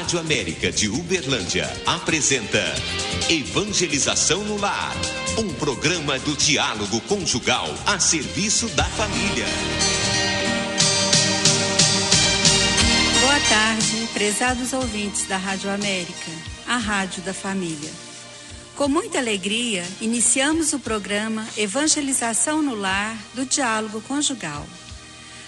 Rádio América de Uberlândia apresenta Evangelização no Lar, um programa do diálogo conjugal a serviço da família. Boa tarde, prezados ouvintes da Rádio América, a rádio da família. Com muita alegria, iniciamos o programa Evangelização no Lar do Diálogo Conjugal.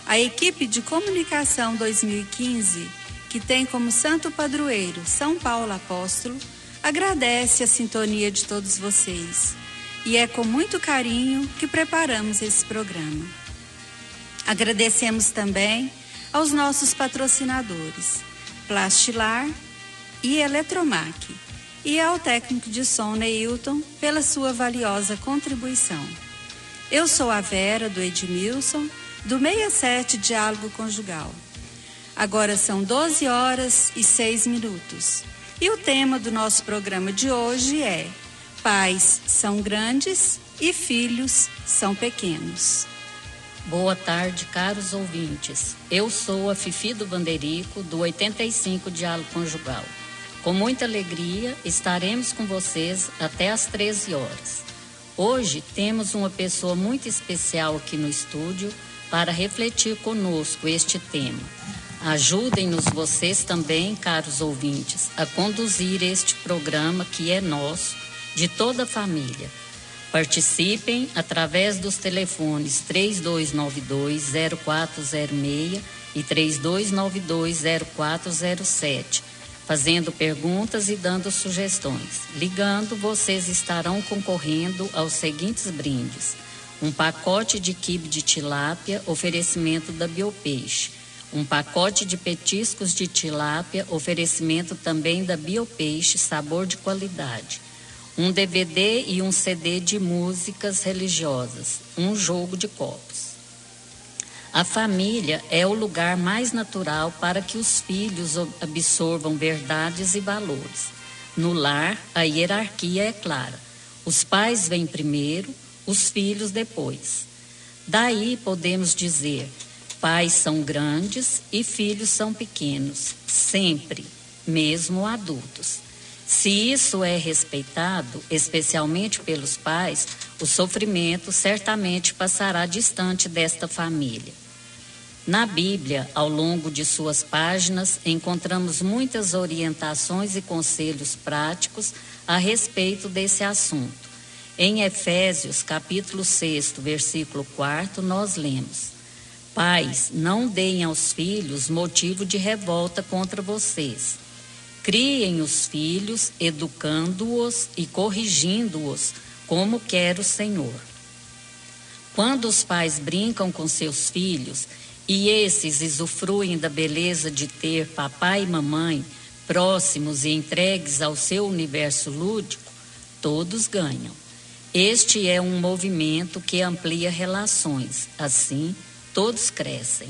A equipe de comunicação 2015, que tem como santo padroeiro São Paulo Apóstolo, agradece a sintonia de todos vocês. E é com muito carinho que preparamos esse programa. Agradecemos também aos nossos patrocinadores, Plastilar e Eletromac, e ao técnico de som Neilton pela sua valiosa contribuição. Eu sou a Vera, do Edmilson, do 67 Diálogo Conjugal. Agora são 12h06. E o tema do nosso programa de hoje é: pais são grandes e filhos são pequenos. Boa tarde, caros ouvintes. Eu sou a Fifi do Vanderico, do 85 Diálogo Conjugal. Com muita alegria, estaremos com vocês até às 13 horas. Hoje temos uma pessoa muito especial aqui no estúdio para refletir conosco este tema. Ajudem-nos vocês também, caros ouvintes, a conduzir este programa que é nosso, de toda a família. Participem através dos telefones 3292-0406 e 3292-0407, fazendo perguntas e dando sugestões. Ligando, vocês estarão concorrendo aos seguintes brindes: um pacote de quibe de tilápia, oferecimento da Biopeixe; um pacote de petiscos de tilápia, oferecimento também da Biopeixe, sabor de qualidade; um DVD e um CD de músicas religiosas; um jogo de copos. A família é o lugar mais natural para que os filhos absorvam verdades e valores. No lar, a hierarquia é clara. Os pais vêm primeiro, os filhos depois. Daí podemos dizer: pais são grandes e filhos são pequenos, sempre, mesmo adultos. Se isso é respeitado, especialmente pelos pais, o sofrimento certamente passará distante desta família. Na Bíblia, ao longo de suas páginas, encontramos muitas orientações e conselhos práticos a respeito desse assunto. Em Efésios, capítulo 6, versículo 4, nós lemos: pais, não deem aos filhos motivo de revolta contra vocês. Criem os filhos, educando-os e corrigindo-os, como quer o Senhor. Quando os pais brincam com seus filhos e esses usufruem da beleza de ter papai e mamãe próximos e entregues ao seu universo lúdico, todos ganham. Este é um movimento que amplia relações, assim todos crescem.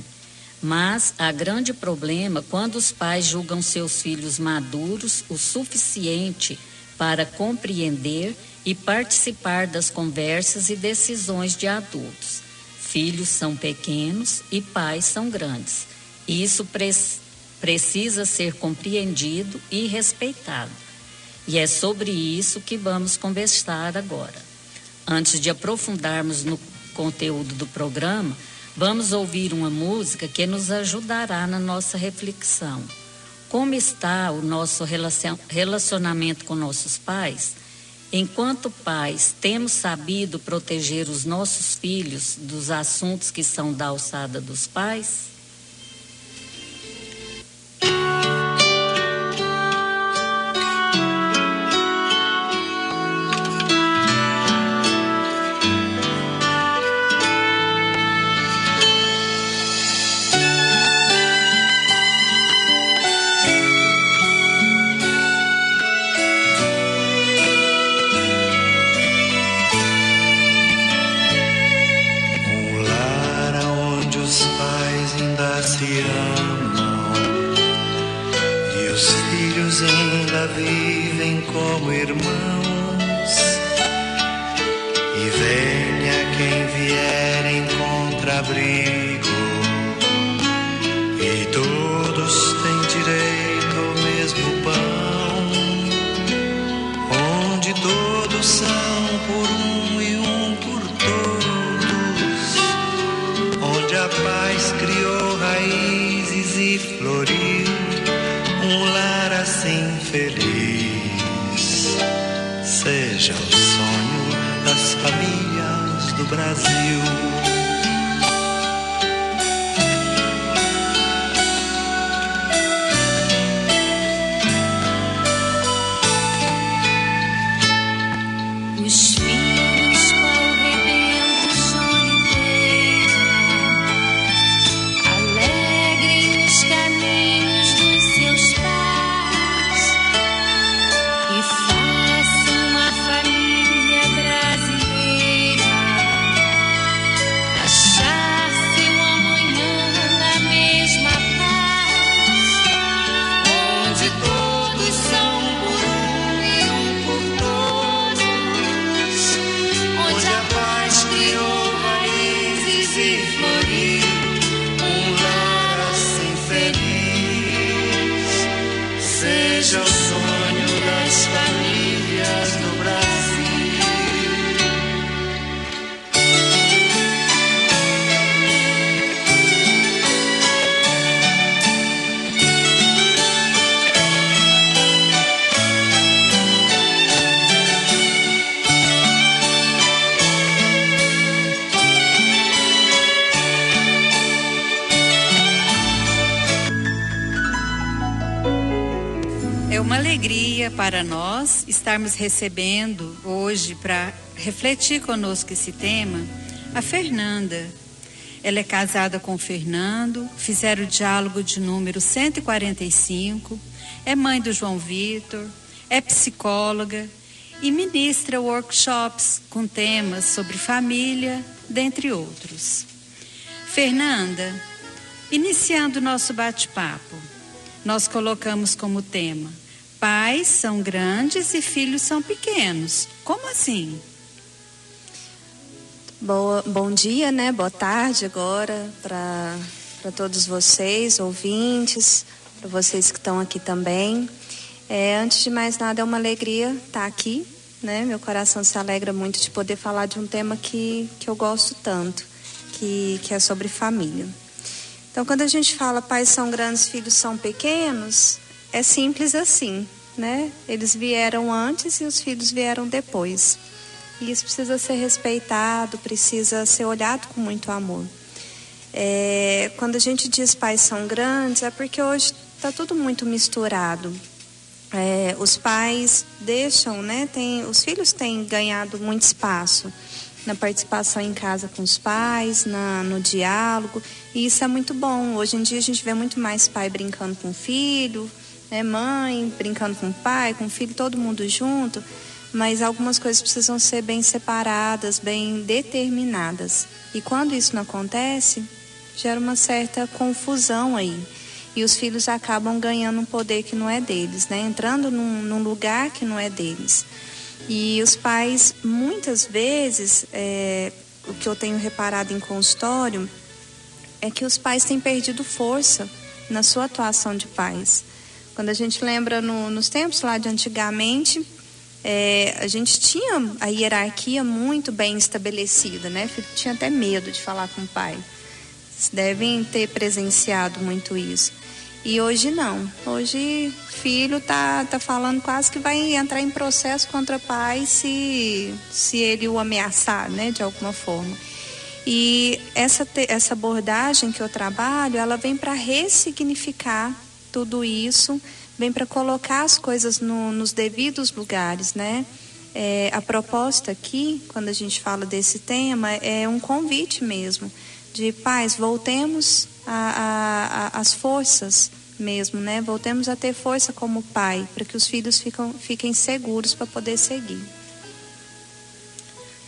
Mas há grande problema quando os pais julgam seus filhos maduros o suficiente para compreender e participar das conversas e decisões de adultos. Filhos são pequenos e pais são grandes. Isso precisa ser compreendido e respeitado. E é sobre isso que vamos conversar agora. Antes de aprofundarmos no conteúdo do programa, vamos ouvir uma música que nos ajudará na nossa reflexão. Como está o nosso relacionamento com nossos pais? Enquanto pais, temos sabido proteger os nossos filhos dos assuntos que são da alçada dos pais? Vivem como irmãos, e venha quem vier em contrabrigo, e todos têm direito ao mesmo feliz. Seja o sonho das famílias do Brasil. Seja o sonho das famílias do Brasil. É uma alegria para nós estarmos recebendo hoje, para refletir conosco esse tema, a Fernanda. Ela é casada com o Fernando, fizeram o diálogo de número 145, é mãe do João Vitor, é psicóloga e ministra workshops com temas sobre família, dentre outros. Fernanda, iniciando o nosso bate-papo, nós colocamos como tema: pais são grandes e filhos são pequenos. Como assim? Bom dia, né? Boa tarde agora para todos vocês, ouvintes, para vocês que estão aqui também. Antes de mais nada, é uma alegria estar aqui, né? Meu coração se alegra muito de poder falar de um tema que eu gosto tanto, que é sobre família. Então, quando a gente fala pais são grandes, filhos são pequenos, é simples assim, né? Eles vieram antes e os filhos vieram depois. E isso precisa ser respeitado, precisa ser olhado com muito amor. Quando a gente diz pais são grandes, é porque hoje está tudo muito misturado. Os pais deixam, né? Os filhos têm ganhado muito espaço na participação em casa com os pais, no diálogo, e isso é muito bom. Hoje em dia a gente vê muito mais pai brincando com o filho, né, mãe brincando com o pai, com o filho, todo mundo junto, mas algumas coisas precisam ser bem separadas, bem determinadas. E quando isso não acontece, gera uma certa confusão aí. E os filhos acabam ganhando um poder que não é deles, né, entrando num lugar que não é deles. E os pais, muitas vezes, o que eu tenho reparado em consultório é que os pais têm perdido força na sua atuação de pais. Quando a gente lembra nos tempos lá de antigamente, a gente tinha a hierarquia muito bem estabelecida, né? Filho tinha até medo de falar com o pai. Vocês devem ter presenciado muito isso. E hoje não. Hoje filho tá falando quase que vai entrar em processo contra o pai se ele o ameaçar, né, de alguma forma. E essa abordagem que eu trabalho, ela vem para ressignificar tudo isso, vem para colocar as coisas nos devidos lugares, né? A proposta aqui, quando a gente fala desse tema, é um convite mesmo, de pais, voltemos às forças mesmo, né? Voltemos a ter força como pai, para que os filhos fiquem seguros para poder seguir.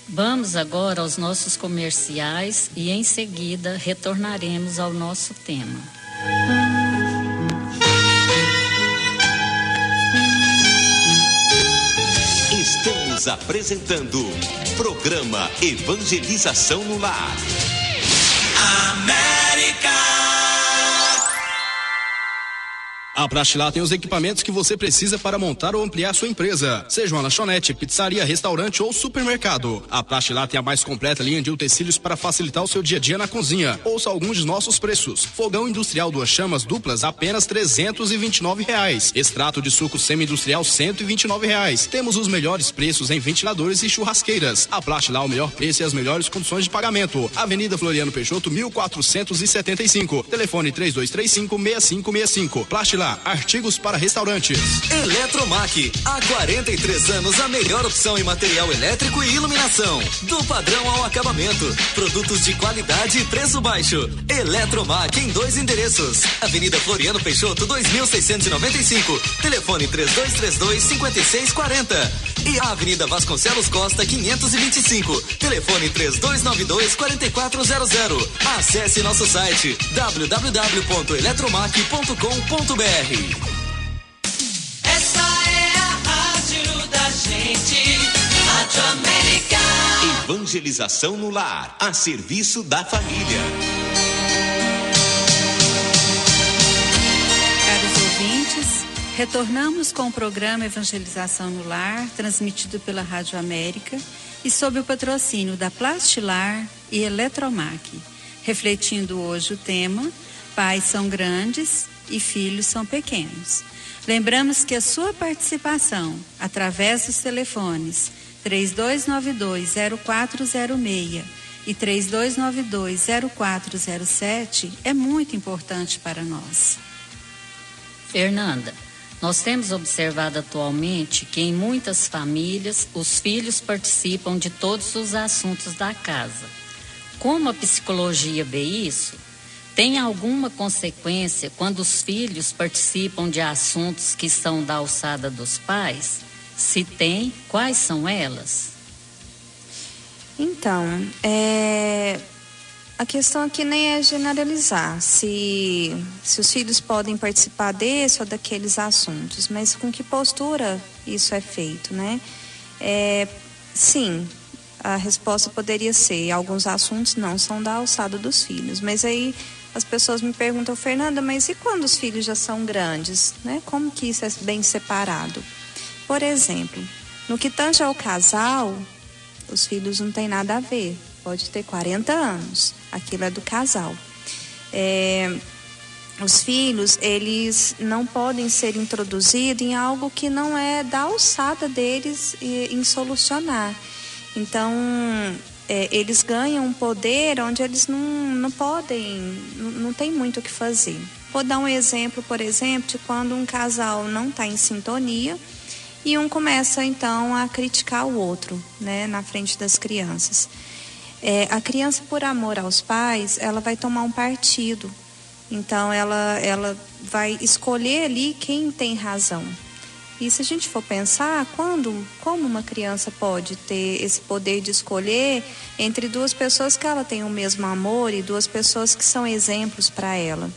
Vamos agora aos nossos comerciais e em seguida retornaremos ao nosso tema. Estamos apresentando programa Evangelização no Lar. América! A Prastilá tem os equipamentos que você precisa para montar ou ampliar sua empresa, seja uma lanchonete, pizzaria, restaurante ou supermercado. A Prastilá tem a mais completa linha de utensílios para facilitar o seu dia a dia na cozinha. Ouça alguns de nossos preços. Fogão industrial 2 chamas duplas, apenas R$329. Extrato de suco semi-industrial, R$129. Temos os melhores preços em ventiladores e churrasqueiras. A Prastilá, o melhor preço e as melhores condições de pagamento. Avenida Floriano Peixoto, 1475. Telefone 3235-6565. Prastilá, artigos para restaurantes. Eletromac, há 43 anos a melhor opção em material elétrico e iluminação. Do padrão ao acabamento. Produtos de qualidade e preço baixo. Eletromac em 2 endereços. Avenida Floriano Peixoto, 2695. Telefone 3232-5640. E a Avenida Vasconcelos Costa, 525. Telefone 3292-4400. Acesse nosso site www.eletromac.com.br. Essa é a rádio da gente, Rádio América. Evangelização no lar, a serviço da família. Caros ouvintes, retornamos com o programa Evangelização no Lar, transmitido pela Rádio América e sob o patrocínio da Plastilar e Eletromac, refletindo hoje o tema Pais são grandes e filhos são pequenos. Lembramos que a sua participação, através dos telefones 3292-0406 e 3292-0407, é muito importante para nós. Fernanda, nós temos observado atualmente que em muitas famílias os filhos participam de todos os assuntos da casa. Como a psicologia vê isso? Tem alguma consequência quando os filhos participam de assuntos que são da alçada dos pais? Se tem, quais são elas? Então, a questão aqui nem é generalizar se os filhos podem participar desse ou daqueles assuntos, mas com que postura isso é feito, né? Sim, a resposta poderia ser: alguns assuntos não são da alçada dos filhos, mas aí as pessoas me perguntam: Fernanda, mas e quando os filhos já são grandes, né? Como que isso é bem separado? Por exemplo, no que tange ao casal, os filhos não têm nada a ver. Pode ter 40 anos, aquilo é do casal. Os filhos, eles não podem ser introduzidos em algo que não é da alçada deles em solucionar. Então, eles ganham um poder onde eles não podem, não tem muito o que fazer. Vou dar um exemplo, por exemplo, de quando um casal não está em sintonia e um começa, então, a criticar o outro, né, na frente das crianças. A criança, por amor aos pais, ela vai tomar um partido. Então, ela vai escolher ali quem tem razão. E se a gente for pensar, como uma criança pode ter esse poder de escolher entre duas pessoas que ela tem o mesmo amor e duas pessoas que são exemplos para ela?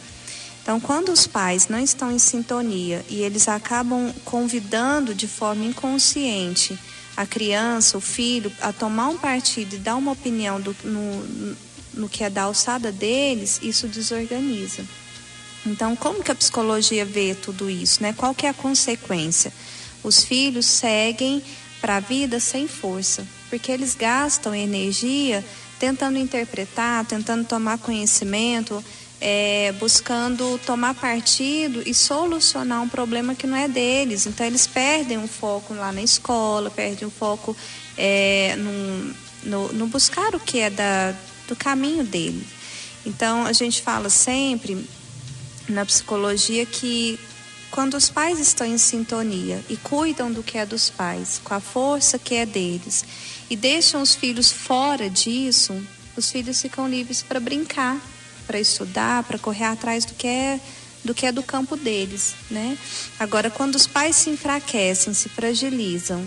Então, quando os pais não estão em sintonia e eles acabam convidando de forma inconsciente a criança, o filho, a tomar um partido e dar uma opinião no que é da alçada deles, isso desorganiza. Então, como que a psicologia vê tudo isso, né? Qual que é a consequência? Os filhos seguem para a vida sem força, porque eles gastam energia tentando interpretar, tentando tomar conhecimento, buscando tomar partido e solucionar um problema que não é deles. Então, eles perdem o foco lá na escola, perdem o foco no buscar o que é do caminho dele. Então, a gente fala sempre na psicologia que quando os pais estão em sintonia e cuidam do que é dos pais, com a força que é deles, e deixam os filhos fora disso, os filhos ficam livres para brincar, para estudar, para correr atrás do que é do campo deles, né? Agora, quando os pais se enfraquecem, se fragilizam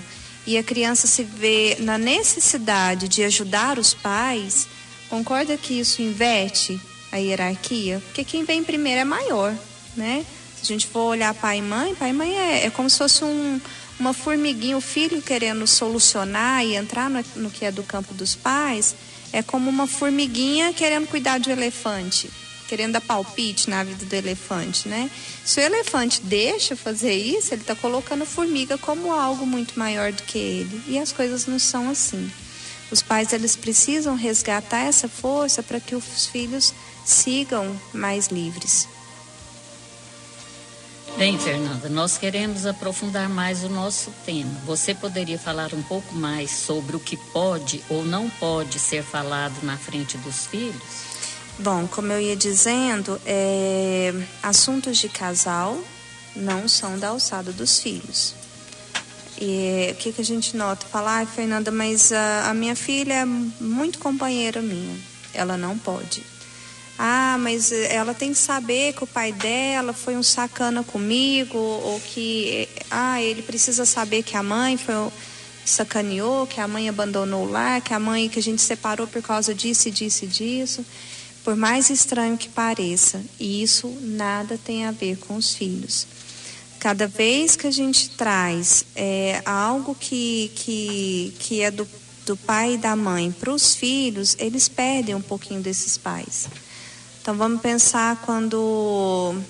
e a criança se vê na necessidade de ajudar os pais, concorda que isso inverte a hierarquia? Porque quem vem primeiro é maior, né? Se a gente for olhar pai e mãe é como se fosse uma formiguinha, o filho querendo solucionar e entrar no que é do campo dos pais, é como uma formiguinha querendo cuidar de um elefante. querendo dar palpite na vida do elefante, né? Se o elefante deixa fazer isso, ele está colocando a formiga como algo muito maior do que ele. E as coisas não são assim. Os pais, eles precisam resgatar essa força para que os filhos sigam mais livres. Bem, Fernanda, nós queremos aprofundar mais o nosso tema. Você poderia falar um pouco mais sobre o que pode ou não pode ser falado na frente dos filhos? Bom, como eu ia dizendo, assuntos de casal não são da alçada dos filhos. E o que a gente nota? Falar, Fernanda, mas a minha filha é muito companheira minha. Ela não pode. Mas ela tem que saber que o pai dela foi um sacana comigo, ou que ele precisa saber que a mãe sacaneou, que a mãe abandonou o lar, que a gente separou por causa disso e disso e disso. Por mais estranho que pareça, isso nada tem a ver com os filhos. Cada vez que a gente traz algo que é do pai e da mãe para os filhos, eles perdem um pouquinho desses pais. Então vamos pensar quando,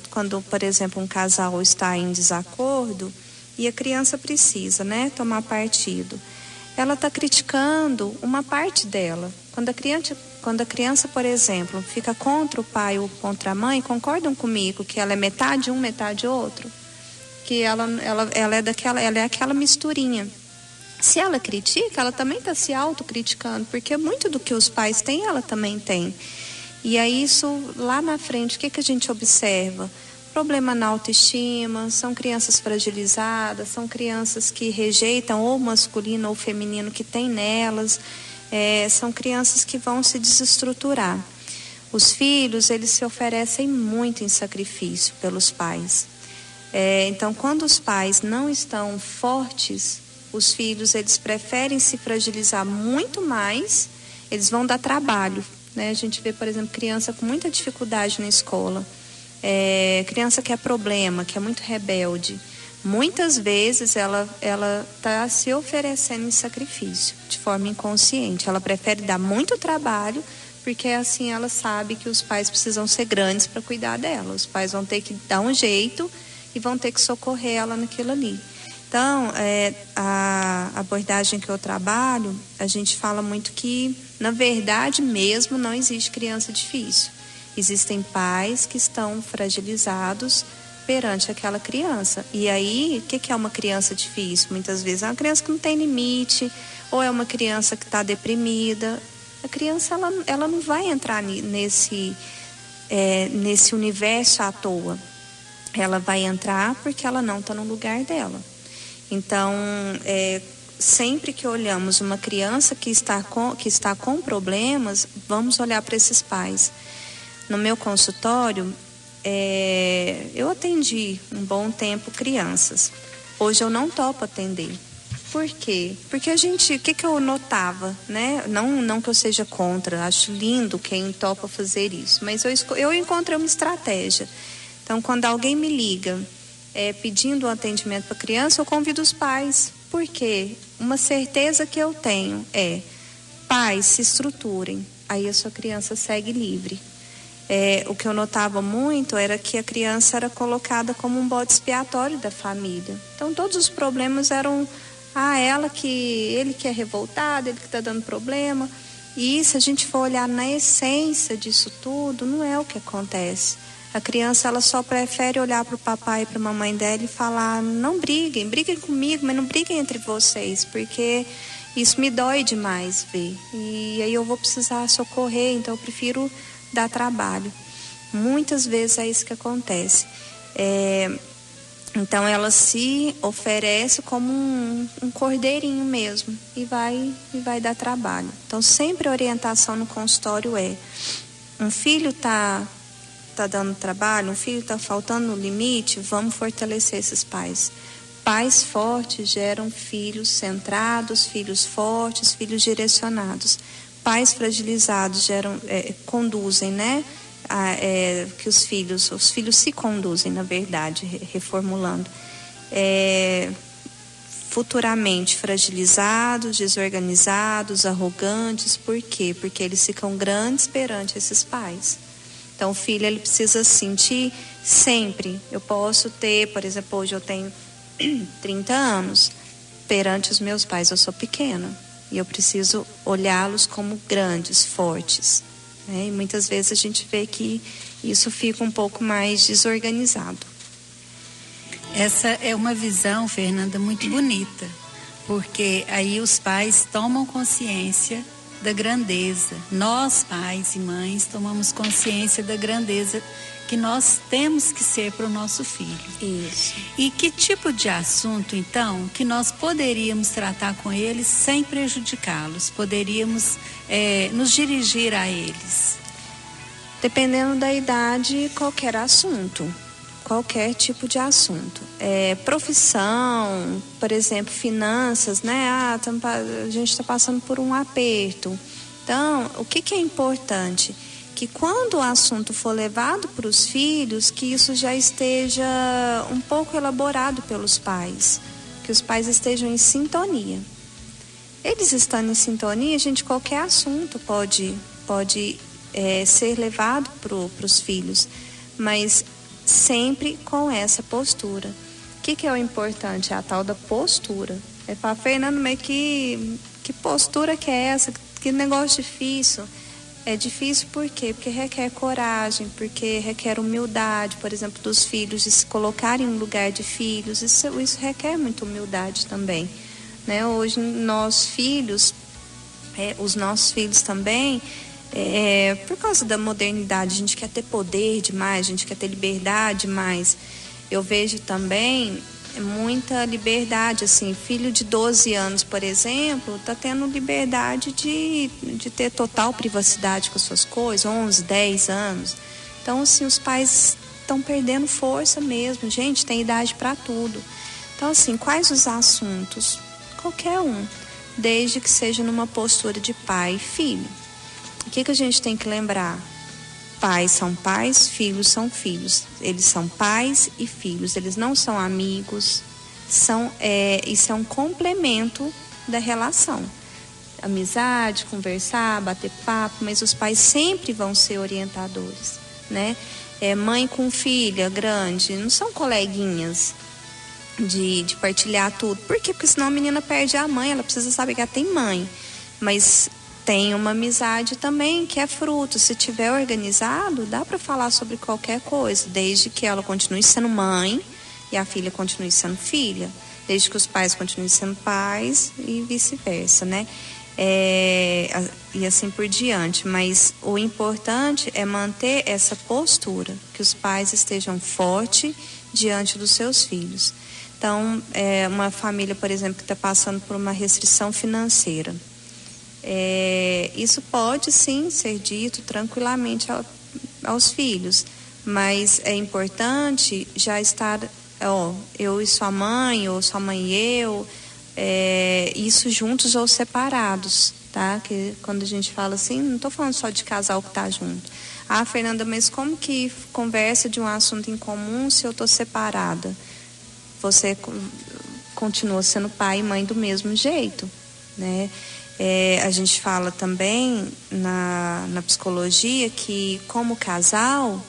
por exemplo, um casal está em desacordo e a criança precisa, né, tomar partido. Ela está criticando uma parte dela. Quando a criança, por exemplo, fica contra o pai ou contra a mãe, concordam comigo que ela é metade um, metade outro? Que ela é aquela misturinha. Se ela critica, ela também está se autocriticando, porque muito do que os pais têm, ela também tem. E aí isso, lá na frente, o que a gente observa? Problema na autoestima, são crianças fragilizadas, são crianças que rejeitam ou o masculino ou o feminino que tem nelas, são crianças que vão se desestruturar. Os filhos, eles se oferecem muito em sacrifício pelos pais. Então, quando os pais não estão fortes, os filhos, eles preferem se fragilizar muito mais, eles vão dar trabalho. Né? A gente vê, por exemplo, criança com muita dificuldade na escola, criança que é problema, que é muito rebelde. Muitas vezes ela está se oferecendo em sacrifício, de forma inconsciente. Ela prefere dar muito trabalho, porque assim ela sabe que os pais precisam ser grandes para cuidar dela. Os pais vão ter que dar um jeito e vão ter que socorrer ela naquilo ali. Então, a abordagem que eu trabalho, a gente fala muito que, na verdade mesmo, não existe criança difícil. Existem pais que estão fragilizados perante aquela criança. E aí, o que é uma criança difícil? Muitas vezes é uma criança que não tem limite, ou é uma criança que está deprimida. A criança, ela não vai entrar nesse universo à toa. Ela vai entrar porque ela não está no lugar dela. Então, sempre que olhamos uma criança que está com problemas, vamos olhar para esses pais. No meu consultório, eu atendi um bom tempo crianças. Hoje eu não topo atender. Por quê? Porque o que eu notava, né? Não que eu seja contra, acho lindo quem topa fazer isso, mas eu encontrei uma estratégia. Então, quando alguém me liga pedindo um atendimento para criança, eu convido os pais. Por quê? Uma certeza que eu tenho pais, se estruturem, aí a sua criança segue livre. O que eu notava muito era que a criança era colocada como um bode expiatório da família. Então, todos os problemas eram, ele que é revoltado, ele que está dando problema. E se a gente for olhar na essência disso tudo, não é o que acontece. A criança, ela só prefere olhar para o papai e para a mamãe dela e falar, não briguem comigo, mas não briguem entre vocês, porque isso me dói demais ver. E aí eu vou precisar socorrer, então eu prefiro dar trabalho. Muitas vezes é isso que acontece. Então ela se oferece como um cordeirinho mesmo e vai dar trabalho. Então sempre a orientação no consultório um filho está dando trabalho, um filho está faltando no limite, vamos fortalecer esses pais. Pais fortes geram filhos centrados, filhos fortes, filhos direcionados. Pais fragilizados conduzem, né? Que os filhos se conduzem, na verdade, reformulando. Futuramente fragilizados, desorganizados, arrogantes. Por quê? Porque eles ficam grandes perante esses pais. Então, o filho, ele precisa sentir sempre. Eu posso ter, por exemplo, hoje eu tenho 30 anos. Perante os meus pais, eu sou pequena. E eu preciso olhá-los como grandes, fortes. Né? E muitas vezes a gente vê que isso fica um pouco mais desorganizado. Essa é uma visão, Fernanda, muito bonita. Porque aí os pais tomam consciência da grandeza. Nós, pais e mães, tomamos consciência da grandeza que nós temos que ser para o nosso filho. Isso. E que tipo de assunto, então, que nós poderíamos tratar com eles sem prejudicá-los? Poderíamos nos dirigir a eles? Dependendo da idade, qualquer assunto. Qualquer tipo de assunto. Profissão, por exemplo, finanças, né? A gente está passando por um aperto. Então, o que é importante? Que quando o assunto for levado para os filhos, que isso já esteja um pouco elaborado pelos pais, que os pais estejam em sintonia. Eles estando em sintonia, qualquer assunto pode ser levado para os filhos, mas sempre com essa postura. O que é o importante? É a tal da postura. É para Fernando, mas que postura que é essa? Que negócio difícil. É difícil por quê? Porque requer coragem, porque requer humildade, por exemplo, dos filhos, de se colocarem no lugar de filhos. Isso requer muita humildade também. Né? Hoje, os nossos filhos também, por causa da modernidade, a gente quer ter poder demais, a gente quer ter liberdade demais. Eu vejo também muita liberdade, assim, filho de 12 anos, por exemplo, está tendo liberdade de ter total privacidade com as suas coisas, 11, 10 anos. Então, assim, os pais estão perdendo força mesmo, gente, tem idade para tudo. Então, assim, quais os assuntos? Qualquer um, desde que seja numa postura de pai e filho. O que a gente tem que lembrar? Pais são pais, filhos são filhos. Eles são pais e filhos, eles não são amigos. Isso é um complemento da relação. Amizade, conversar, bater papo, mas os pais sempre vão ser orientadores, né? Mãe com filha grande, não são coleguinhas de partilhar tudo. Por quê? Porque senão a menina perde a mãe, ela precisa saber que ela tem mãe. Mas tem uma amizade também que é fruto. Se tiver organizado, dá para falar sobre qualquer coisa, desde que ela continue sendo mãe e a filha continue sendo filha, desde que os pais continuem sendo pais e vice-versa, né? E assim por diante. Mas o importante é manter essa postura, que os pais estejam fortes diante dos seus filhos. Então, uma família, por exemplo, que está passando por uma restrição financeira, isso pode sim ser dito tranquilamente aos filhos, mas é importante já estar, eu e sua mãe, ou sua mãe e eu, isso juntos ou separados, tá? Que quando a gente fala assim, não estou falando só de casal que está junto. Ah, Fernanda, mas como que conversa de um assunto em comum se eu estou separada? Você continua sendo pai e mãe do mesmo jeito, né? A gente fala também na psicologia que, como casal,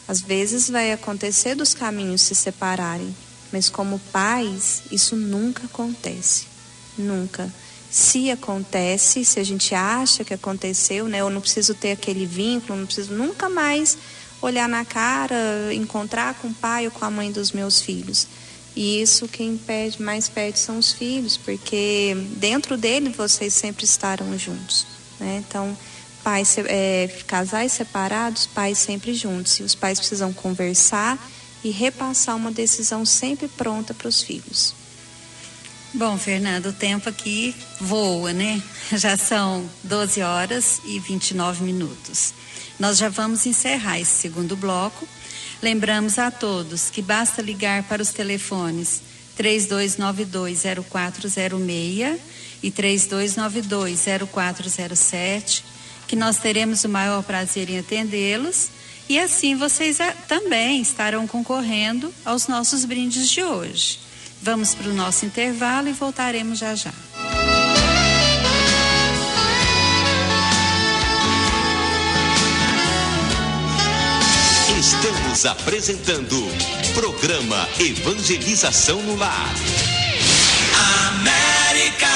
às vezes vai acontecer dos caminhos se separarem, mas como pais, isso nunca acontece. Nunca. Se acontece, se a gente acha que aconteceu, né? Eu não preciso ter aquele vínculo, não preciso nunca mais olhar na cara, encontrar com o pai ou com a mãe dos meus filhos. E isso quem mais perde são os filhos, porque dentro dele vocês sempre estarão juntos, né? Então, casais separados, pais sempre juntos. E os pais precisam conversar e repassar uma decisão sempre pronta para os filhos. Bom, Fernanda, o tempo aqui voa, né? Já são 12 horas e 29 minutos. Nós já vamos encerrar esse segundo bloco. Lembramos a todos que basta ligar para os telefones 3292-0406 e 3292-0407, que nós teremos o maior prazer em atendê-los, e assim vocês também estarão concorrendo aos nossos brindes de hoje. Vamos para o nosso intervalo e voltaremos já já. Estamos apresentando Programa Evangelização no Lar. América.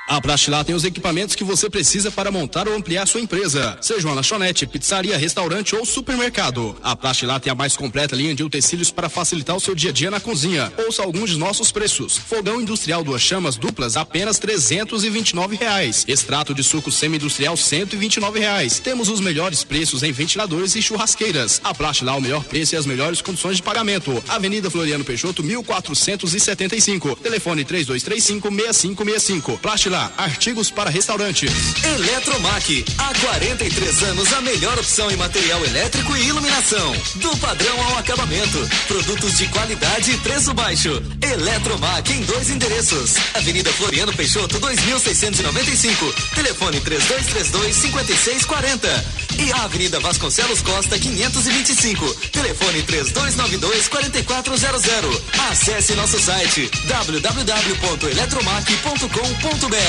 A Plastilar tem os equipamentos que você precisa para montar ou ampliar sua empresa, seja uma lanchonete, pizzaria, restaurante ou supermercado. A Plastilar tem a mais completa linha de utensílios para facilitar o seu dia a dia na cozinha. Ouça alguns de nossos preços. Fogão industrial 2 chamas duplas, apenas R$329. Extrato de suco semi-industrial, R$129. Temos os melhores preços em ventiladores e churrasqueiras. A Plastilar, o melhor preço e as melhores condições de pagamento. Avenida Floriano Peixoto, 1475. Telefone 3235-6565. Plastilar, artigos para restaurantes. Eletromac, há 43 anos a melhor opção em material elétrico e iluminação. Do padrão ao acabamento. Produtos de qualidade e preço baixo. Eletromac em 2 endereços. Avenida Floriano Peixoto, 2695. Telefone 3232-5640. E a Avenida Vasconcelos Costa, 525. Telefone 3292-4400. Acesse nosso site www.eletromac.com.br.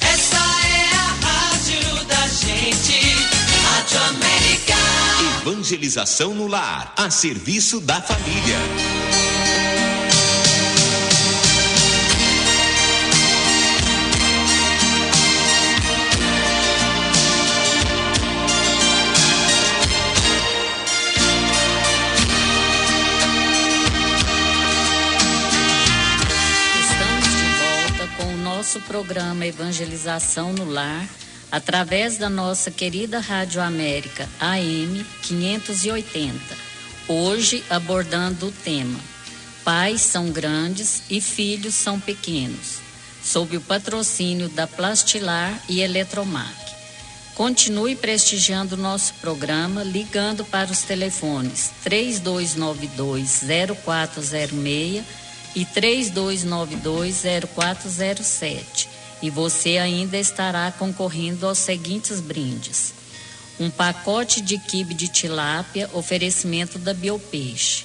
Essa é a rádio da gente, Rádio América. Evangelização no Lar, a serviço da família. Nosso programa Evangelização no Lar, através da nossa querida Rádio América AM 580. Hoje abordando o tema Pais são grandes e filhos são pequenos, sob o patrocínio da Plastilar e Eletromac. Continue prestigiando o nosso programa ligando para os telefones 3292-0406 e 3292-0407, e você ainda estará concorrendo aos seguintes brindes: um pacote de quibe de tilápia, oferecimento da Biopeixe;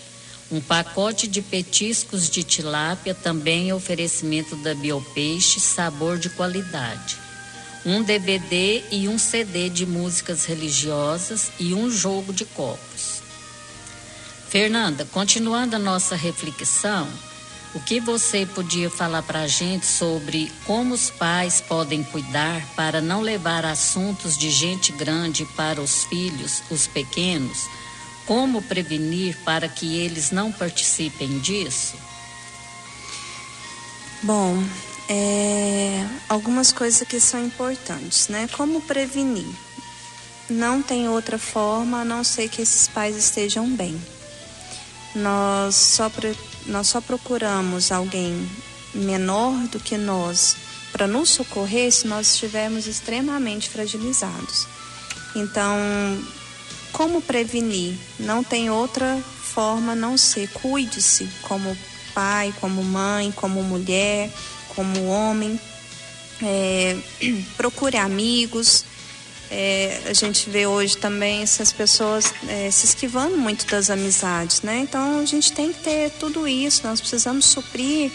um pacote de petiscos de tilápia, também oferecimento da Biopeixe, sabor de qualidade; um DVD e um CD de músicas religiosas e um jogo de copos. Fernanda, continuando a nossa reflexão, o que você podia falar para a gente sobre como os pais podem cuidar para não levar assuntos de gente grande para os filhos, os pequenos? Como prevenir para que eles não participem disso? Bom, algumas coisas que são importantes, né? Como prevenir? Não tem outra forma a não ser que esses pais estejam bem. Nós só procuramos alguém menor do que nós para nos socorrer se nós estivermos extremamente fragilizados. Então, como prevenir? Não tem outra forma a não ser cuide-se como pai, como mãe, como mulher, como homem. Procure amigos. A gente vê hoje também essas pessoas se esquivando muito das amizades, né? Então a gente tem que ter tudo isso, nós precisamos suprir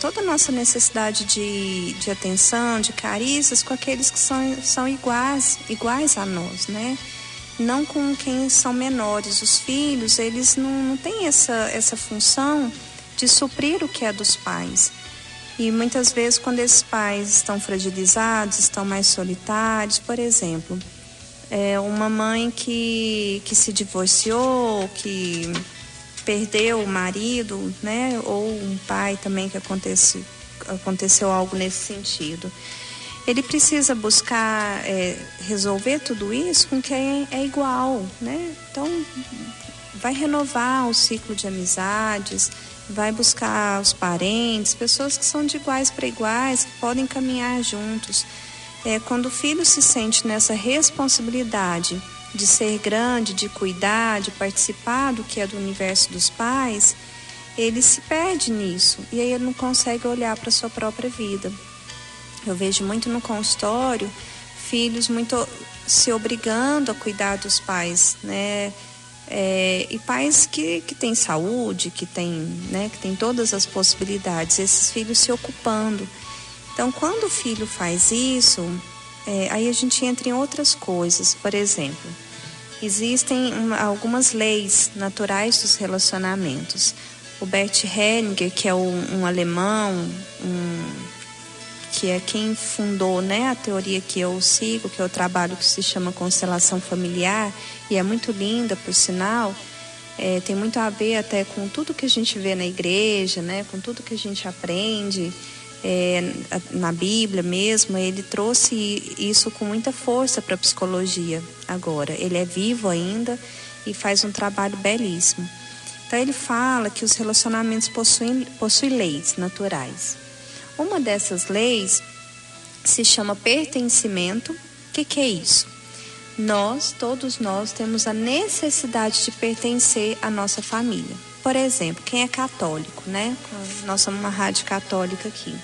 toda a nossa necessidade de atenção, de carícias com aqueles que são iguais a nós, né? Não com quem são menores. Os filhos, eles não têm essa função de suprir o que é dos pais. E muitas vezes, quando esses pais estão fragilizados, estão mais solitários, por exemplo, uma mãe que se divorciou, que perdeu o marido, né? Ou um pai também que aconteceu algo nesse sentido. Ele precisa buscar resolver tudo isso com quem é igual, né? Então, vai renovar o ciclo de amizades, vai buscar os parentes, pessoas que são de iguais para iguais, que podem caminhar juntos. Quando o filho se sente nessa responsabilidade de ser grande, de cuidar, de participar do que é do universo dos pais, ele se perde nisso e aí ele não consegue olhar para a sua própria vida. Eu vejo muito no consultório filhos muito se obrigando a cuidar dos pais, né? E pais que têm saúde, que têm todas as possibilidades, esses filhos se ocupando. Então, quando o filho faz isso, aí a gente entra em outras coisas. Por exemplo, existem algumas leis naturais dos relacionamentos. O Bert Hellinger, que é um alemão, que é quem fundou, né, a teoria que eu sigo, que é o trabalho que se chama constelação familiar, e é muito linda, por sinal, tem muito a ver até com tudo que a gente vê na igreja, né, com tudo que a gente aprende na Bíblia mesmo. Ele trouxe isso com muita força para a psicologia agora. Ele é vivo ainda e faz um trabalho belíssimo. Então ele fala que os relacionamentos possuem leis naturais. Uma dessas leis se chama pertencimento. O que é isso? Todos nós temos a necessidade de pertencer à nossa família. Por exemplo, quem é católico, né? Nós somos uma rádio católica aqui.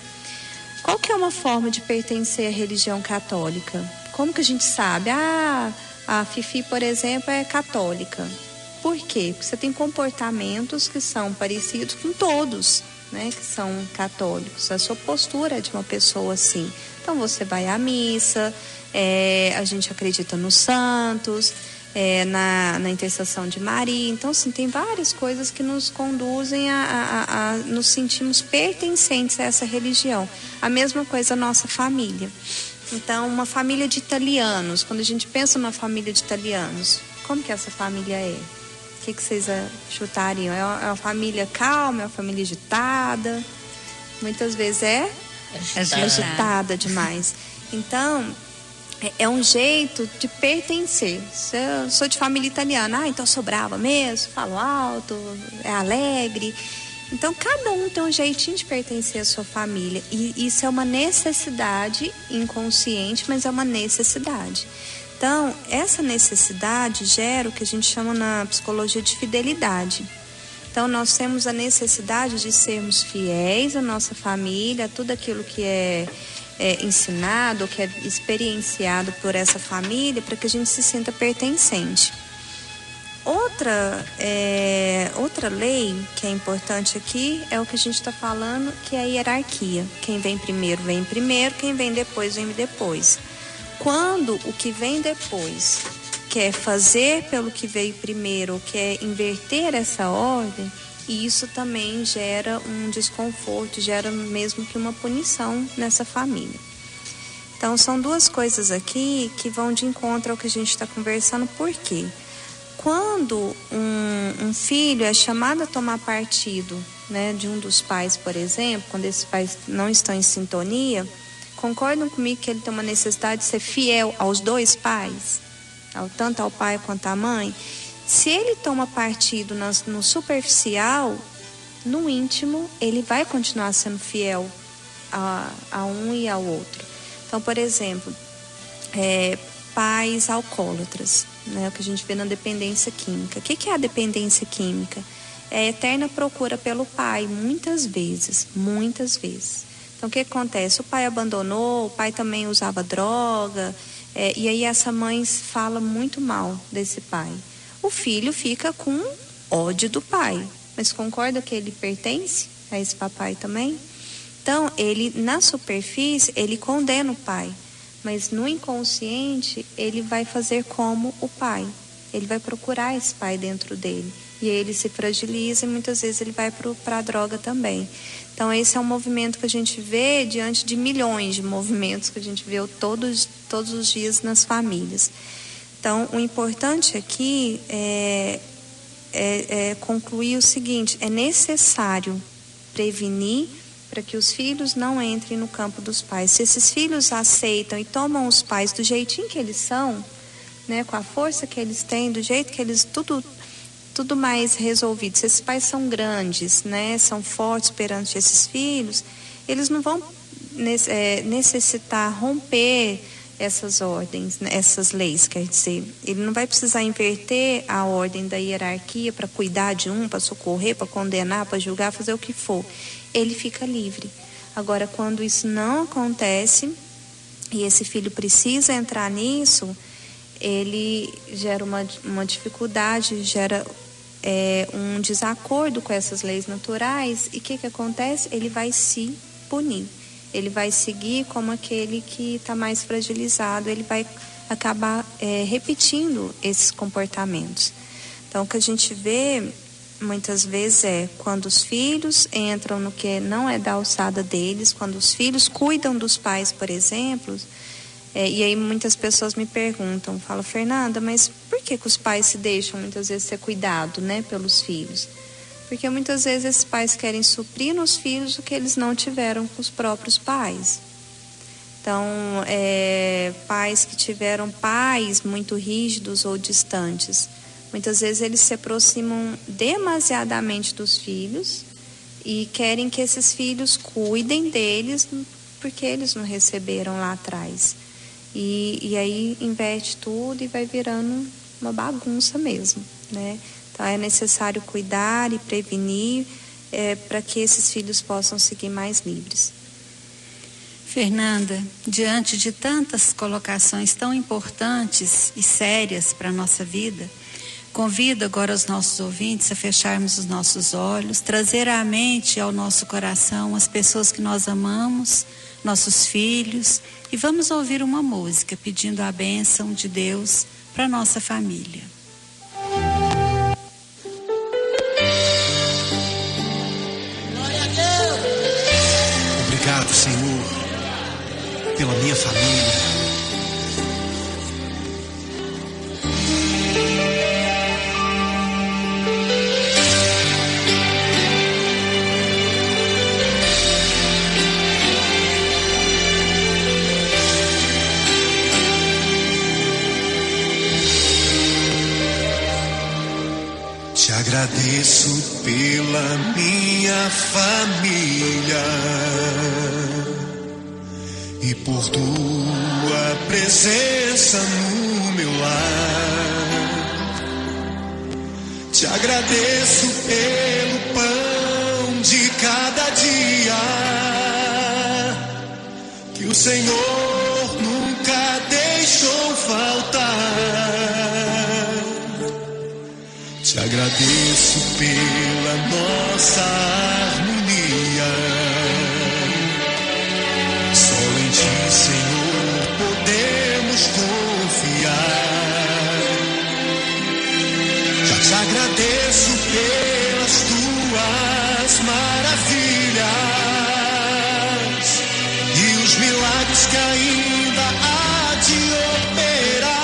Qual que é uma forma de pertencer à religião católica? Como que a gente sabe? A Fifi, por exemplo, é católica. Por quê? Porque você tem comportamentos que são parecidos com todos, né, que são católicos. A sua postura é de uma pessoa assim. Então você vai à missa, a gente acredita nos santos, na intercessão de Maria. Então, assim, tem várias coisas que nos conduzem a nos sentirmos pertencentes a essa religião. A mesma coisa a nossa família. Então, uma família de italianos, quando a gente pensa numa família de italianos, como que essa família é? O que vocês chutariam? É uma família calma, é uma família agitada? Muitas vezes agitada demais. Então, é um jeito de pertencer. Se eu sou de família italiana, então eu sou brava mesmo, falo alto, é alegre. Então, cada um tem um jeitinho de pertencer à sua família. E isso é uma necessidade inconsciente, mas é uma necessidade. Então, essa necessidade gera o que a gente chama na psicologia de fidelidade. Então, nós temos a necessidade de sermos fiéis à nossa família, a tudo aquilo que é ensinado, que é experienciado por essa família, para que a gente se sinta pertencente. Outra lei que é importante aqui é o que a gente está falando, que é a hierarquia. Quem vem primeiro, quem vem depois, vem depois. Quando o que vem depois quer fazer pelo que veio primeiro, quer inverter essa ordem, isso também gera um desconforto, gera mesmo que uma punição nessa família. Então, são duas coisas aqui que vão de encontro ao que a gente está conversando. Por quê? Quando um filho é chamado a tomar partido, né, de um dos pais, por exemplo, quando esses pais não estão em sintonia, concordam comigo que ele tem uma necessidade de ser fiel aos dois pais, tanto ao pai quanto à mãe? Se ele toma partido no superficial, no íntimo, ele vai continuar sendo fiel a um e ao outro. Então, por exemplo, pais alcoólatras, né, o que a gente vê na dependência química. O que é a dependência química? É a eterna procura pelo pai, muitas vezes. Então, o que acontece? O pai abandonou, o pai também usava droga, e aí essa mãe fala muito mal desse pai. O filho fica com ódio do pai, mas concorda que ele pertence a esse papai também? Então, ele, na superfície, ele condena o pai, mas no inconsciente, ele vai fazer como o pai. Ele vai procurar esse pai dentro dele. E ele se fragiliza e muitas vezes ele vai para a droga também. Então, esse é um movimento que a gente vê diante de milhões de movimentos que a gente vê todos os dias nas famílias. Então, o importante aqui é concluir o seguinte: é necessário prevenir para que os filhos não entrem no campo dos pais. Se esses filhos aceitam e tomam os pais do jeitinho que eles são, né, com a força que eles têm, do jeito que eles tudo mais resolvido. Se esses pais são grandes, né, são fortes perante esses filhos, eles não vão necessitar romper essas ordens, essas leis, quer dizer, ele não vai precisar inverter a ordem da hierarquia para cuidar de um, para socorrer, para condenar, para julgar, fazer o que for. Ele fica livre. Agora, quando isso não acontece e esse filho precisa entrar nisso, ele gera uma dificuldade, gera um desacordo com essas leis naturais, e o que acontece? Ele vai se punir. ele vai seguir como aquele que está mais fragilizado, ele vai acabar repetindo esses comportamentos. Então, o que a gente vê muitas vezes é quando os filhos entram no que não é da alçada deles, quando os filhos cuidam dos pais, por exemplo, e aí muitas pessoas me perguntam, falam, Fernanda, mas por que os pais se deixam muitas vezes ser cuidado, né, pelos filhos? Porque muitas vezes esses pais querem suprir nos filhos o que eles não tiveram com os próprios pais. Então, pais que tiveram pais muito rígidos ou distantes, muitas vezes eles se aproximam demasiadamente dos filhos e querem que esses filhos cuidem deles porque eles não receberam lá atrás. E aí inverte tudo e vai virando uma bagunça mesmo, né? Então é necessário cuidar e prevenir para que esses filhos possam seguir mais livres. Fernanda, diante de tantas colocações tão importantes e sérias para a nossa vida, convido agora os nossos ouvintes a fecharmos os nossos olhos, trazer à mente e ao nosso coração as pessoas que nós amamos, nossos filhos, e vamos ouvir uma música pedindo a bênção de Deus para a nossa família. Obrigado, Senhor, pela minha família. Te agradeço pela minha família e por tua presença no meu lar. Te agradeço pelo pão de cada dia que o Senhor nunca deixou faltar. Te agradeço pela nossa harmonia. Só em Ti, Senhor, podemos confiar. Já te agradeço pelas Tuas maravilhas e os milagres que ainda há de operar.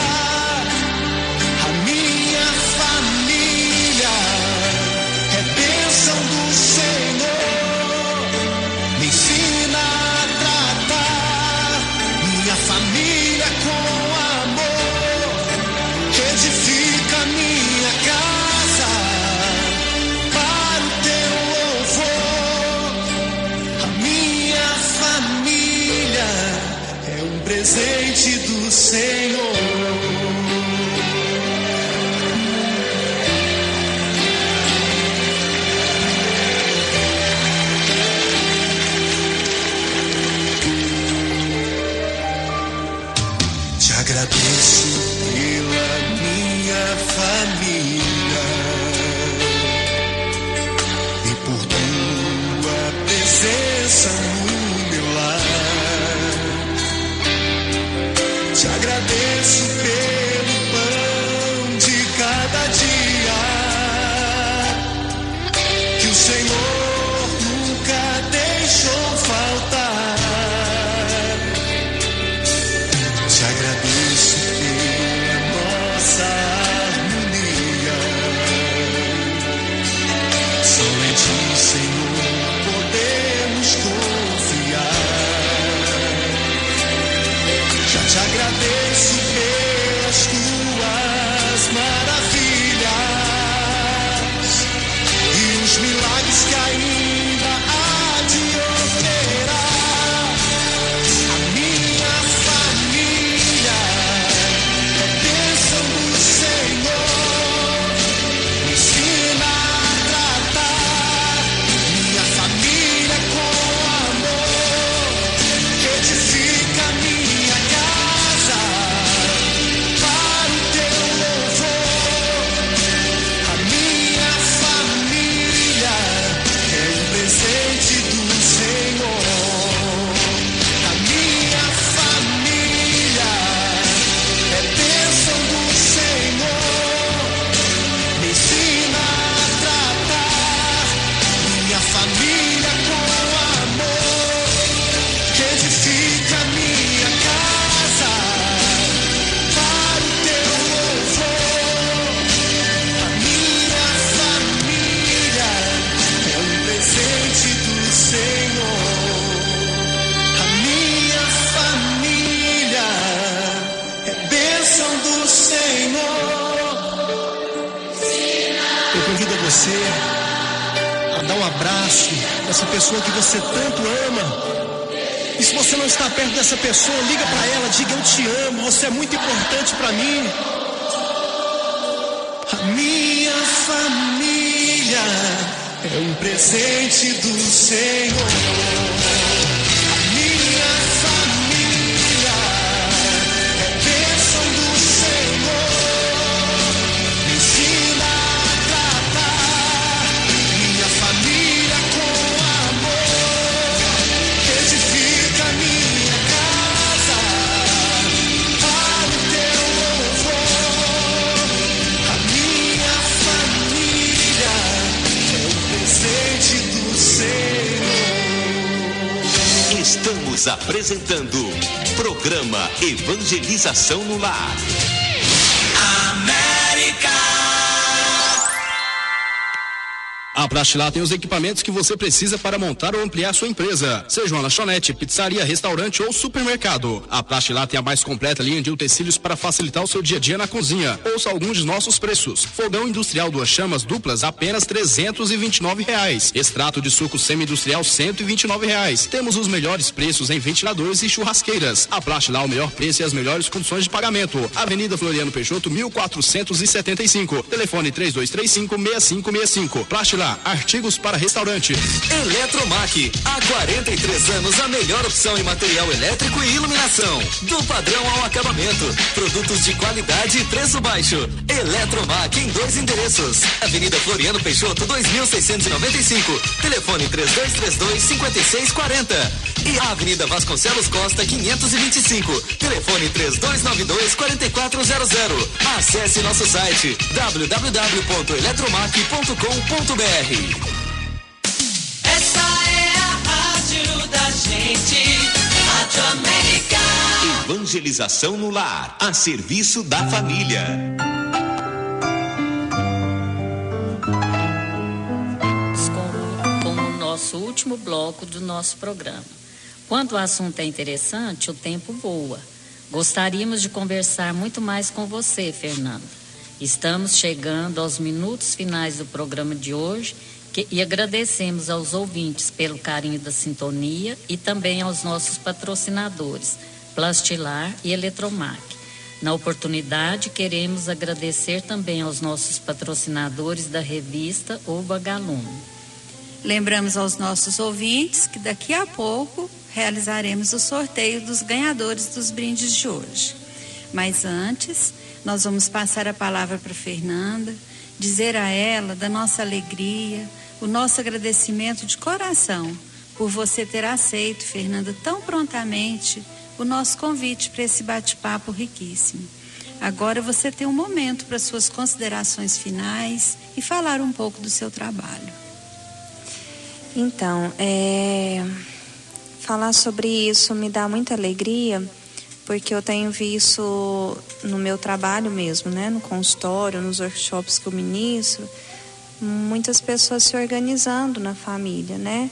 eu convido você a dar um abraço nessa pessoa que você tanto ama. E se você não está perto dessa pessoa, liga para ela, diga: eu te amo, você é muito importante para mim. A minha família é um presente do Senhor. A minha família é bênção do Senhor. Me ensina a tratar minha família com amor. Edifica minha casa para o teu louvor. A minha família é um presente do Senhor. Estamos apresentando Programa Evangelização no Lar. América. A Prastilá tem os equipamentos que você precisa para montar ou ampliar sua empresa. Seja uma lanchonete, pizzaria, restaurante ou supermercado. A Prastilá tem a mais completa linha de utensílios para facilitar o seu dia a dia na cozinha. Ouça alguns de nossos preços. Fogão industrial 2 chamas duplas, apenas R$329. Extrato de suco semi-industrial, R$129. Temos os melhores preços em ventiladores e churrasqueiras. A Prastilá, o melhor preço e as melhores condições de pagamento. Avenida Floriano Peixoto, 1475. Telefone 3235-6565. Prastilá, artigos para restaurante. Eletromac, há 43 anos a melhor opção em material elétrico e iluminação. Do padrão ao acabamento. Produtos de qualidade e preço baixo. Eletromac em 2 endereços. Avenida Floriano Peixoto, 2695. Telefone 3232-5640. E a Avenida Vasconcelos Costa, 525. Telefone 3292-4400. Acesse nosso site www.eletromac.com.br. Essa é a rádio da gente, Rádio América. Evangelização no Lar, a serviço da família. Com o nosso último bloco do nosso programa. Quando o assunto é interessante, o tempo voa. Gostaríamos de conversar muito mais com você, Fernanda. Estamos chegando aos minutos finais do programa de hoje e agradecemos aos ouvintes pelo carinho da sintonia e também aos nossos patrocinadores, Plastilar e Eletromac. Na oportunidade, queremos agradecer também aos nossos patrocinadores da revista O Vagalume. Lembramos aos nossos ouvintes que daqui a pouco realizaremos o sorteio dos ganhadores dos brindes de hoje. Mas antes, nós vamos passar a palavra para Fernanda, dizer a ela da nossa alegria, o nosso agradecimento de coração por você ter aceito, Fernanda, tão prontamente o nosso convite para esse bate-papo riquíssimo. Agora você tem um momento para suas considerações finais e falar um pouco do seu trabalho. Então, falar sobre isso me dá muita alegria, porque eu tenho visto no meu trabalho mesmo, né, no consultório, nos workshops que eu ministro, muitas pessoas se organizando na família, né?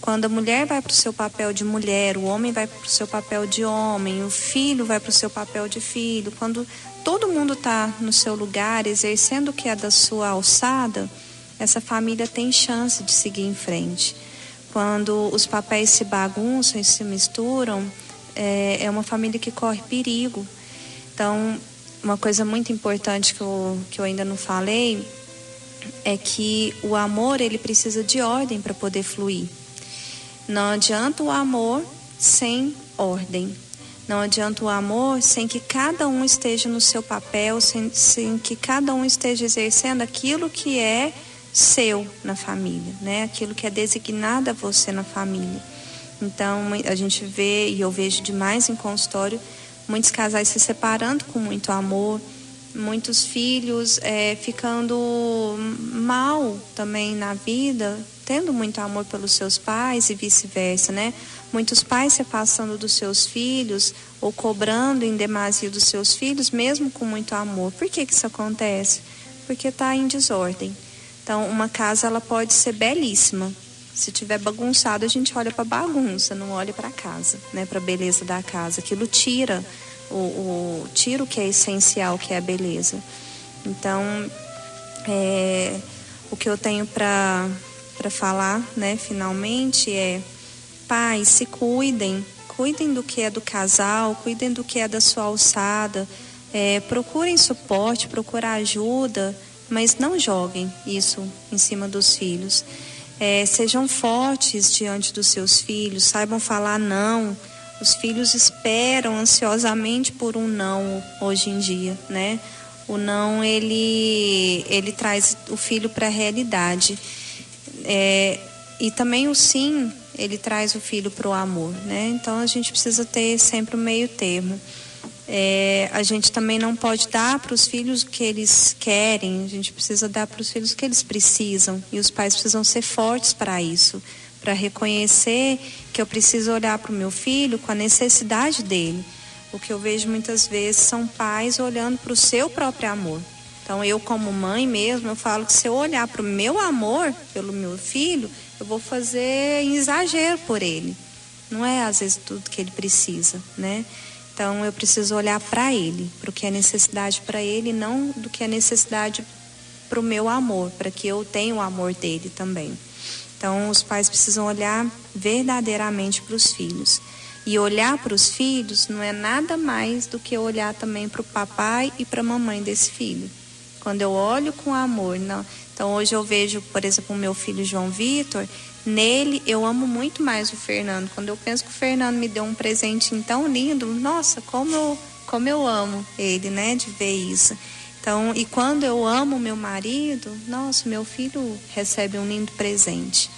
Quando a mulher vai para o seu papel de mulher, o homem vai para o seu papel de homem, o filho vai para o seu papel de filho, quando todo mundo está no seu lugar, exercendo o que é da sua alçada, essa família tem chance de seguir em frente. Quando os papéis se bagunçam e se misturam, é uma família que corre perigo. Então, uma coisa muito importante que eu ainda não falei é que o amor, ele precisa de ordem para poder fluir. Não adianta o amor sem ordem. Não adianta o amor sem que cada um esteja no seu papel, sem que cada um esteja exercendo aquilo que é seu na família, né? Aquilo que é designado a você na família. Então, a gente vê, e eu vejo demais em consultório, muitos casais se separando com muito amor, muitos filhos ficando mal também na vida, tendo muito amor pelos seus pais e vice-versa, né? Muitos pais se afastando dos seus filhos ou cobrando em demasia dos seus filhos, mesmo com muito amor. Por que isso acontece? Porque está em desordem. Então, uma casa, ela pode ser belíssima. Se tiver bagunçado, a gente olha para a bagunça, não olha para a casa, né? Para a beleza da casa. Aquilo tira tira o que é essencial, que é a beleza. Então, o que eu tenho para falar, né, finalmente é: pais, se cuidem do que é do casal, cuidem do que é da sua alçada, procurem suporte, procurem ajuda, mas não joguem isso em cima dos filhos. Sejam fortes diante dos seus filhos, saibam falar não. Os filhos esperam ansiosamente por um não hoje em dia, né? O não, ele traz o filho para a realidade. E também o sim, ele traz o filho para o amor, né? Então a gente precisa ter sempre o meio termo. A gente também não pode dar para os filhos o que eles querem, a gente precisa dar para os filhos o que eles precisam. E os pais precisam ser fortes para isso, para reconhecer que eu preciso olhar para o meu filho com a necessidade dele. O que eu vejo muitas vezes são pais olhando para o seu próprio amor. Então eu, como mãe mesmo, eu falo que se eu olhar para o meu amor pelo meu filho, eu vou fazer exagero por ele. Não é às vezes tudo que ele precisa, né? Então eu preciso olhar para ele, para o que é necessidade para ele, não do que é necessidade para o meu amor, para que eu tenha o amor dele também. Então os pais precisam olhar verdadeiramente para os filhos. E olhar para os filhos não é nada mais do que olhar também para o papai e para a mamãe desse filho. Quando eu olho com amor, não. Então hoje eu vejo, por exemplo, o meu filho João Vitor, nele eu amo muito mais o Fernando. Quando eu penso que o Fernando me deu um presentinho tão lindo, nossa, como eu amo ele, né, de ver isso. Então, e quando eu amo meu marido, nossa, meu filho recebe um lindo presente.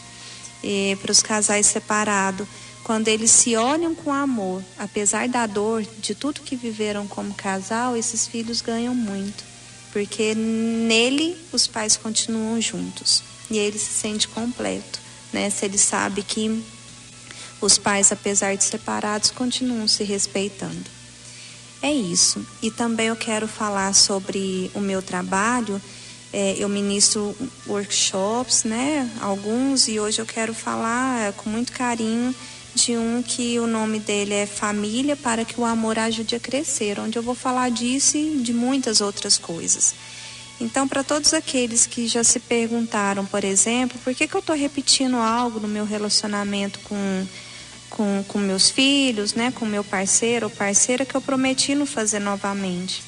E para os casais separados, quando eles se olham com amor, apesar da dor de tudo que viveram como casal, esses filhos ganham muito. Porque nele os pais continuam juntos e ele se sente completo, né? Se ele sabe que os pais, apesar de separados, continuam se respeitando. É isso. E também eu quero falar sobre o meu trabalho. Eu ministro workshops, né? Alguns, e hoje eu quero falar com muito carinho de um que o nome dele é Família para que o Amor Ajude a Crescer, onde eu vou falar disso e de muitas outras coisas. Então, para todos aqueles que já se perguntaram, por exemplo, por que eu estou repetindo algo no meu relacionamento com meus filhos, né, com meu parceiro ou parceira, que eu prometi não fazer novamente.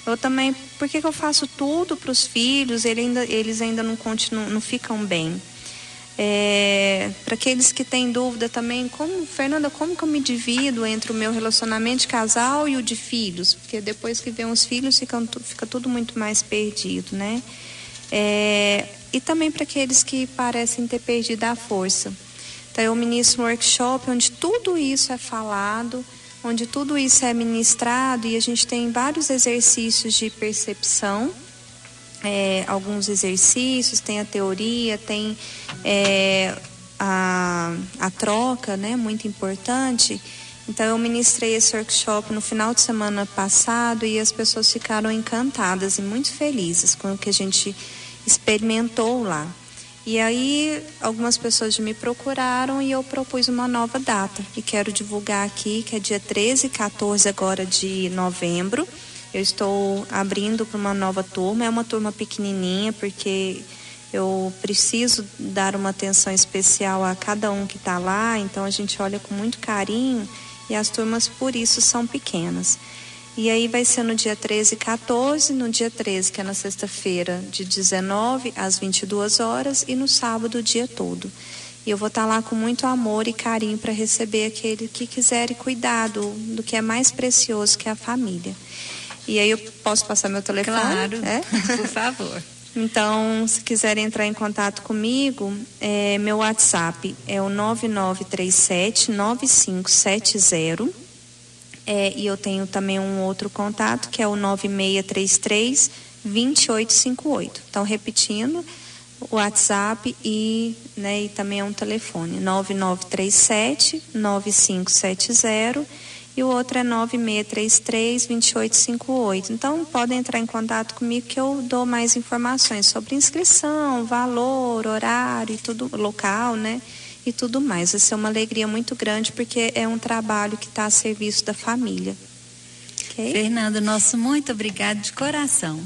Eu também, por que eu faço tudo para os filhos, eles ainda não ficam bem. Para aqueles que têm dúvida também, Fernanda, como que eu me divido entre o meu relacionamento de casal e o de filhos? Porque depois que vem os filhos fica tudo muito mais perdido, né? E também para aqueles que parecem ter perdido a força. Então eu ministro um workshop onde tudo isso é falado, onde tudo isso é ministrado, e a gente tem vários exercícios de percepção. Alguns exercícios, tem a teoria, tem a troca, né, muito importante. Então eu ministrei esse workshop no final de semana passado e as pessoas ficaram encantadas e muito felizes com o que a gente experimentou lá. E aí algumas pessoas me procuraram e eu propus uma nova data e quero divulgar aqui, que é dia 13 e 14 agora de novembro. Eu estou abrindo para uma nova turma, é uma turma pequenininha, porque eu preciso dar uma atenção especial a cada um que está lá, então a gente olha com muito carinho e as turmas por isso são pequenas. E aí vai ser no dia 13 e 14, no dia 13, que é na sexta-feira, de 19 às 22 horas, e no sábado o dia todo. E eu vou estar lá com muito amor e carinho para receber aquele que quiser cuidar do que é mais precioso, que é a família. E aí eu posso passar meu telefone? Claro, por favor. Então, se quiserem entrar em contato comigo, meu WhatsApp é o 9937-9570. E eu tenho também um outro contato, que é o 9633-2858. Então, repetindo, o WhatsApp e também é um telefone, 9937-9570. E o outro é 9633-2858. Então, podem entrar em contato comigo que eu dou mais informações sobre inscrição, valor, horário e tudo, local, né? E tudo mais. Vai ser uma alegria muito grande, porque é um trabalho que está a serviço da família. Okay? Fernanda, nosso muito obrigado de coração.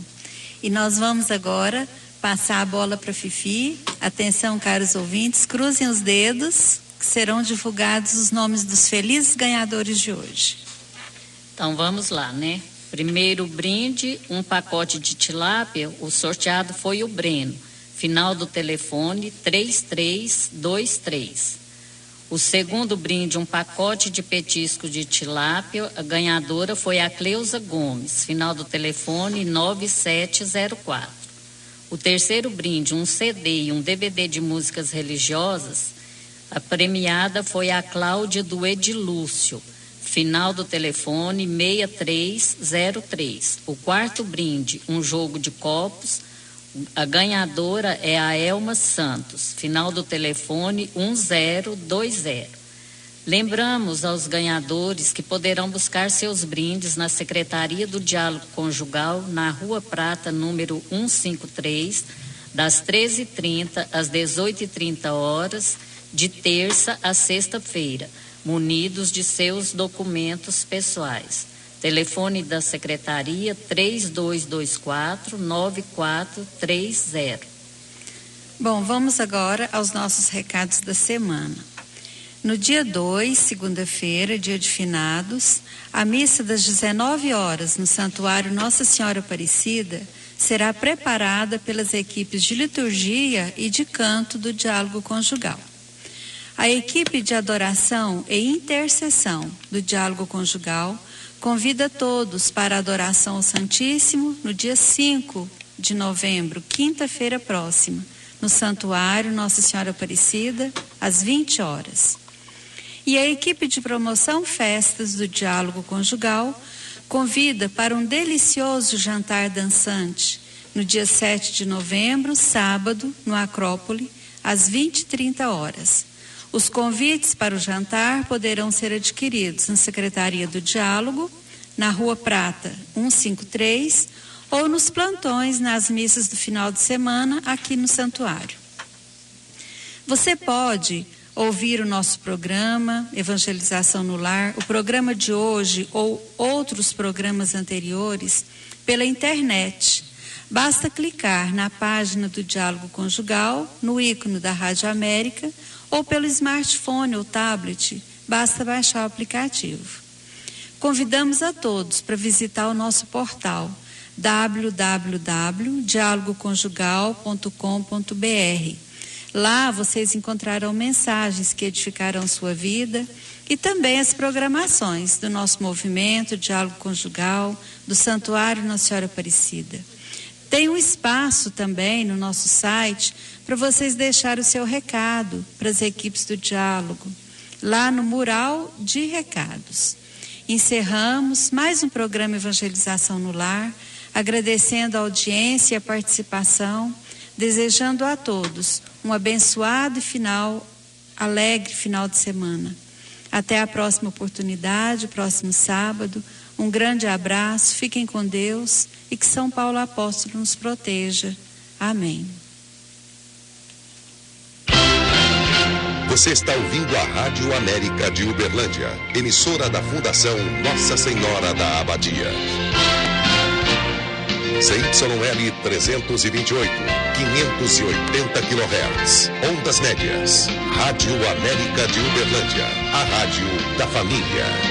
E nós vamos agora passar a bola para Fifi. Atenção, caros ouvintes, cruzem os dedos, que serão divulgados os nomes dos felizes ganhadores de hoje. Então vamos lá, né? Primeiro brinde, um pacote de tilápia, o sorteado foi o Breno. Final do telefone 3323. O segundo brinde, um pacote de petisco de tilápia, a ganhadora foi a Cleusa Gomes. Final do telefone 9704. O terceiro brinde, um CD e um DVD de músicas religiosas, a premiada foi a Cláudia do Edilúcio. Final do telefone 6303. O quarto brinde, um jogo de copos, a ganhadora é a Elma Santos. Final do telefone 1020. Lembramos aos ganhadores que poderão buscar seus brindes na Secretaria do Diálogo Conjugal, na Rua Prata, número 153, das 13h30 às 18h30, de terça a sexta-feira, munidos de seus documentos pessoais. Telefone da Secretaria 3224-9430. Bom, vamos agora aos nossos recados da semana. No dia 2, segunda-feira, dia de finados, a missa das 19 horas no Santuário Nossa Senhora Aparecida será preparada pelas equipes de liturgia e de canto do Diálogo Conjugal. A equipe de adoração e intercessão do Diálogo Conjugal convida todos para a adoração ao Santíssimo no dia 5 de novembro, quinta-feira próxima, no Santuário Nossa Senhora Aparecida, às 20 horas. E a equipe de promoção festas do Diálogo Conjugal convida para um delicioso jantar dançante no dia 7 de novembro, sábado, no Acrópole, às 20h30. Os convites para o jantar poderão ser adquiridos na Secretaria do Diálogo, na Rua Prata 153, ou nos plantões nas missas do final de semana aqui no Santuário. Você pode ouvir o nosso programa Evangelização no Lar, o programa de hoje ou outros programas anteriores pela internet. Basta clicar na página do Diálogo Conjugal, no ícone da Rádio América, ou pelo smartphone ou tablet, basta baixar o aplicativo. Convidamos a todos para visitar o nosso portal www.dialogoconjugal.com.br. Lá vocês encontrarão mensagens que edificarão sua vida e também as programações do nosso movimento Diálogo Conjugal, do Santuário Nossa Senhora Aparecida. Tem um espaço também no nosso site para vocês deixarem o seu recado para as equipes do Diálogo, lá no mural de recados. Encerramos mais um programa Evangelização no Lar, agradecendo a audiência e a participação, desejando a todos um abençoado e alegre final de semana. Até a próxima oportunidade, próximo sábado. Um grande abraço, fiquem com Deus e que São Paulo Apóstolo nos proteja. Amém. Você está ouvindo a Rádio América de Uberlândia, emissora da Fundação Nossa Senhora da Abadia. CYL 328, 580 kHz, ondas médias. Rádio América de Uberlândia, a rádio da família.